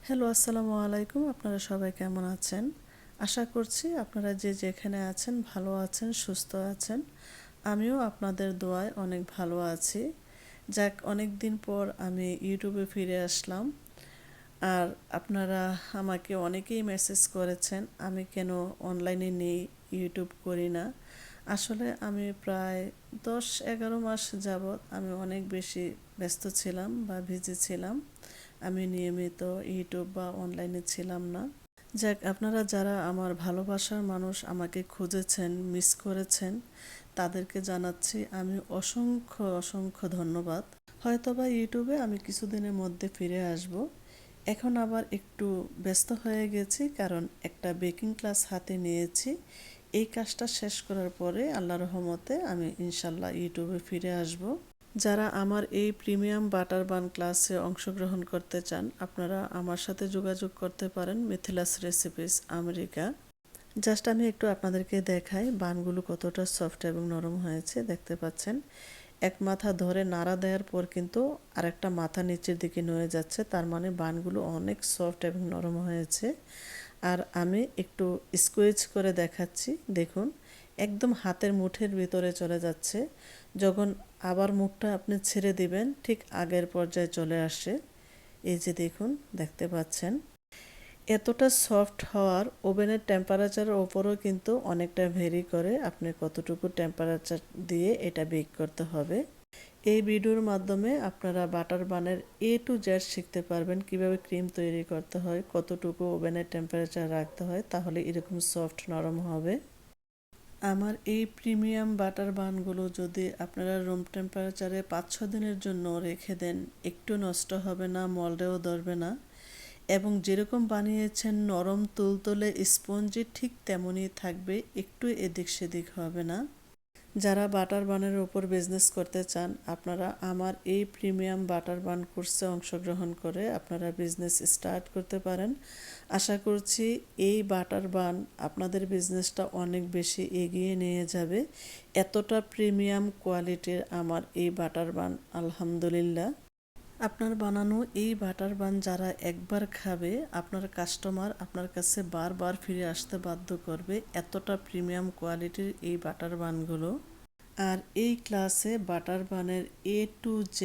Hello, আসসালামু আলাইকুম। আপনারা সবাই কেমন আছেন? আশা করছি আপনারা যে যেখানে আছেন ভালো আছেন, সুস্থ আছেন। আমিও আপনাদের দোয়ায় অনেক ভালো আছি। যাক, অনেক দিন পর আমি ইউটিউবে ফিরে আসলাম। আর আপনারা আমাকে অনেকেই মেসেজ করেছেন আমি কেন অনলাইনে নেই, ইউটিউব করি না। আসলে আমি প্রায় 10-11 মাস যাবৎ আমি অনেক বেশি ব্যস্ত ছিলাম বা বিজি ছিলাম। আমি নিয়মিত ইউটিউব বা অনলাইনে ছিলাম না। যাক, আপনারা যারা আমার ভালোবাসার মানুষ আমাকে খুঁজেছেন, মিস করেছেন, তাদেরকে জানাচ্ছি আমি অসংখ্য অসংখ্য ধন্যবাদ। হয়তোবা ইউটিউবে আমি কিছুদিনের মধ্যে ফিরে আসব। এখন আবার একটু ব্যস্ত হয়ে গেছি, কারণ একটা বেকিং ক্লাস হাতে নিয়েছি। এই কাজটা শেষ করার পরে আল্লাহর রহমতে আমি ইনশাল্লাহ ইউটিউবে ফিরে আসব। যারা আমার এই প্রিমিয়াম বাটার বান ক্লাসে অংশগ্রহণ করতে চান, আপনারা আমার সাথে যোগাযোগ করতে পারেন মিথিলাস রেসিপিস আমেরিকা। জাস্ট আমি একটু আপনাদেরকে দেখাই বানগুলো কতটা সফট এবং নরম হয়েছে। দেখতে পাচ্ছেন, এক মাথা ধরে নাড়া দেওয়ার পর কিন্তু আরেকটা মাথা নিচের দিকে নড়ে যাচ্ছে, তার মানে বানগুলো অনেক সফট এবং নরম হয়েছে। আর আমি একটু স্কুইজ করে দেখাচ্ছি, দেখুন একদম হাতের মুঠের ভিতরে চলে যাচ্ছে। যখন আবার মুখটা আপনি ছেড়ে দিবেন ঠিক আগের পর্যায়ে চলে আসে। এই যে দেখুন, দেখতে পাচ্ছেন এতটা সফট হওয়ার ওভেনের টেম্পারেচারের ওপরও কিন্তু অনেকটা ভেরি করে আপনি কতটুকু টেম্পারেচার দিয়ে এটা বেক করতে হবে। এই ভিডিওর মাধ্যমে আপনারা বাটার বানের A to Z শিখতে পারবেন, কিভাবে ক্রিম তৈরি করতে হয়, কতটুকু ওভেনের টেম্পারেচার রাখতে হয়, তাহলে এরকম সফট নরম হবে। আমার এই প্রিমিয়াম বাটার বানগুলো যদি আপনারা রুম টেম্পারেচারে 5-6 দিনের জন্য রেখে দেন, একটু নষ্ট হবে না, মল্ডেও ধরবে না, এবং যেরকম বানিয়েছেন নরম তুলতুলে স্পঞ্জি ঠিক তেমনই থাকবে, একটু এদিক সেদিক হবে না। যারা বাটার বানের ওপর বিজনেস করতে চান, আপনারা আমার এই প্রিমিয়াম বাটার বান কোর্সে অংশগ্রহণ করে আপনারা বিজনেস স্টার্ট করতে পারেন। আশা করছি এই বাটার বান আপনাদের বিজনেসটা অনেক বেশি এগিয়ে নিয়ে যাবে। এতটা প্রিমিয়াম কোয়ালিটির আমার এই বাটার বান, আলহামদুলিল্লাহ। আপনার বানানো এই বাটার বান যারা একবার খাবে, আপনার কাস্টমার আপনার কাছে বারবার ফিরে আসতে বাধ্য করবে, এতটা প্রিমিয়াম কোয়ালিটির এই বাটার বানগুলো। আর এই ক্লাসে বাটার বানের A to Z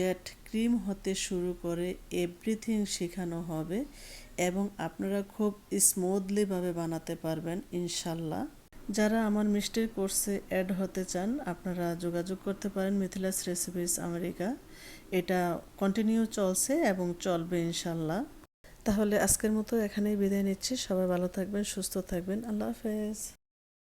ক্রিম হতে শুরু করে এভরিথিং শেখানো হবে, এবং আপনারা খুব স্মুথলিভাবে বানাতে পারবেন ইনশাল্লাহ। যারা আমার মিষ্টির কোর্সে অ্যাড হতে চান, আপনারা যোগাযোগ করতে পারেন মিথিলাস রেসিপিস আমেরিকা। এটা কন্টিনিউ চলছে এবং চলবে ইনশাল্লাহ। তাহলে আজকের মতো এখানেই বিদায় নিচ্ছি। সবাই ভালো থাকবেন, সুস্থ থাকবেন। আল্লাহ হাফেজ।